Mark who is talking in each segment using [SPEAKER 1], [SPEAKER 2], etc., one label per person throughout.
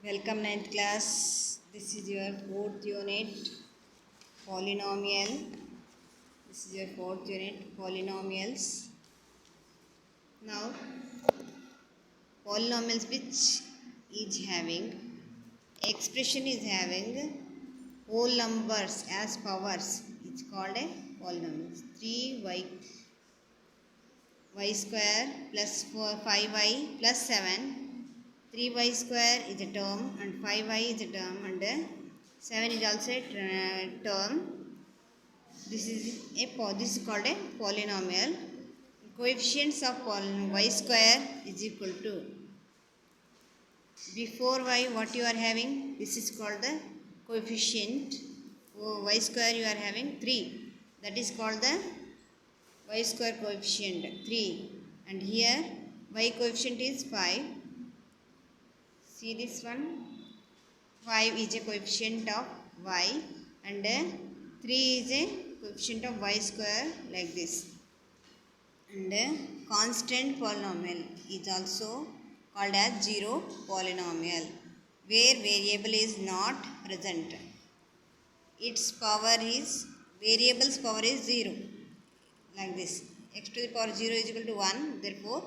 [SPEAKER 1] Welcome ninth class. This is your fourth unit, polynomial. This is your fourth unit, polynomials. Now, polynomials which is having expression is having whole numbers as powers. It's called a polynomial. 3y square plus 5y plus 7. 3y square is a term and 5y is a term and 7 is also a term. This is called a polynomial. Coefficients of y square is equal to, before y what you are having, this is called the coefficient. Y square you are having 3, that is called the y square coefficient 3, and here y coefficient is 5. See this one, 5 is a coefficient of y and 3 is a coefficient of y square, like this. And constant polynomial is also called as zero polynomial, where variable is not present. Its power is, variable's power is 0, like this. X to the power 0 is equal to 1, therefore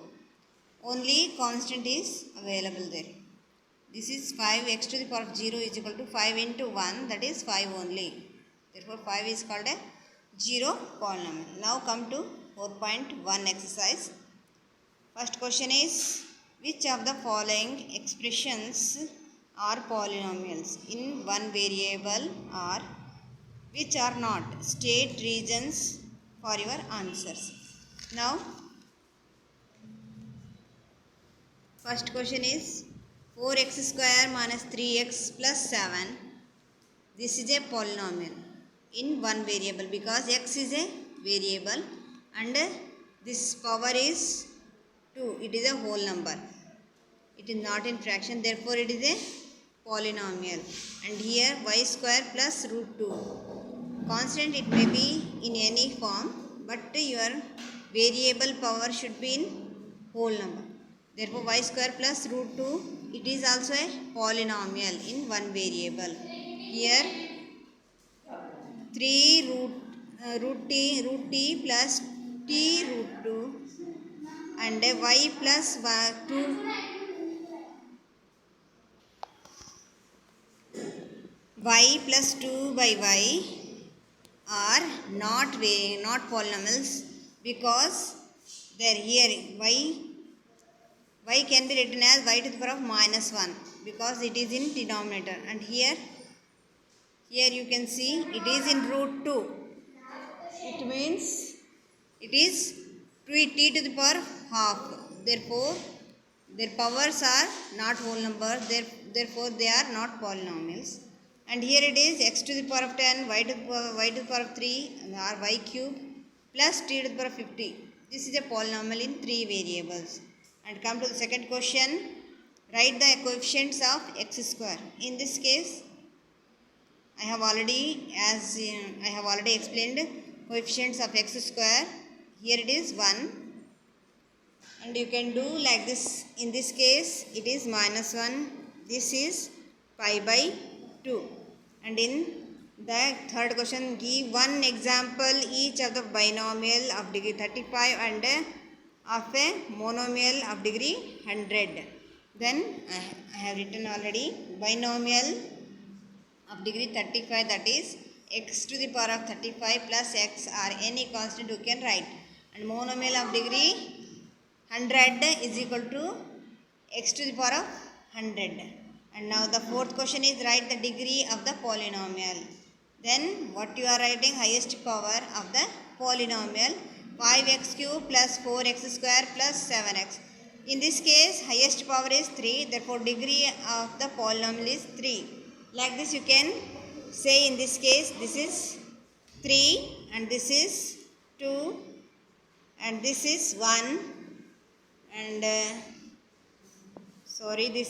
[SPEAKER 1] only constant is available there. This is 5, x to the power of 0 is equal to 5 into 1, that is 5 only. Therefore 5 is called a zero polynomial. Now come to 4.1 exercise. First question is, which of the following expressions are polynomials in one variable, or which are not? State reasons for your answers. Now, first question is 4x square minus 3x plus 7. This is a polynomial in one variable because x is a variable and this power is 2. It is a whole number. It is not in fraction, therefore it is a polynomial. And here y square plus root 2. Constant it may be in any form, but your variable power should be in whole number. Therefore y square plus root 2, it is also a polynomial in one variable. Here 3 root t plus t root 2 and y plus 2 y plus 2 by y are not polynomials, because there here y can be written as y to the power of minus 1 because it is in denominator, and here you can see it is in root 2. It means it is t to the power half. Therefore their powers are not whole number, therefore they are not polynomials. And here it is x to the power of 10, y to the power of 3, or y cube plus t to the power of 50. This is a polynomial in 3 variables. And come to the second question. Write the coefficients of x square. In this case, I have already explained coefficients of x square. Here it is 1. And you can do like this. In this case, it is minus 1. This is pi by 2. And in the third question, give one example each of the binomial of degree 35 and of a monomial of degree 100. Then I have written already binomial of degree 35, that is x to the power of 35 plus x, or any constant you can write. And monomial of degree 100 is equal to x to the power of 100. And now the fourth question is, write the degree of the polynomial. Then what you are writing? Highest power of the polynomial, 5x cube plus 4x square plus 7x. In this case, highest power is 3, therefore degree of the polynomial is 3. Like this you can say. In this case, this is 3 and this is 2 and this is 1 and this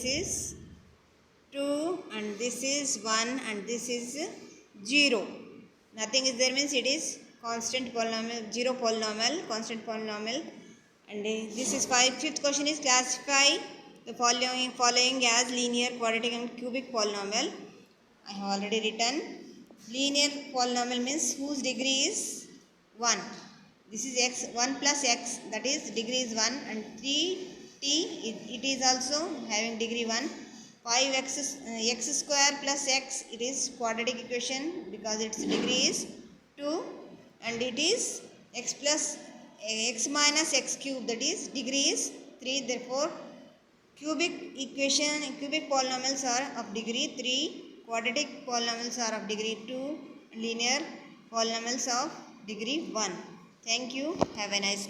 [SPEAKER 1] is 2 and this is 1 and this is 0. Nothing is there means it is constant polynomial, zero polynomial, constant polynomial. And this is 5. Fifth question is, classify the following as linear, quadratic and cubic polynomial. I have already written. Linear polynomial means whose degree is 1. This is x, 1 plus x, that is degree is 1, and 3t, it is also having degree 1. 5x x square plus x, it is quadratic equation because its degree is 2, and it is x plus x minus x cube, that is degree is 3. Therefore, cubic polynomials are of degree 3, quadratic polynomials are of degree 2, linear polynomials of degree 1. Thank you. Have a nice day.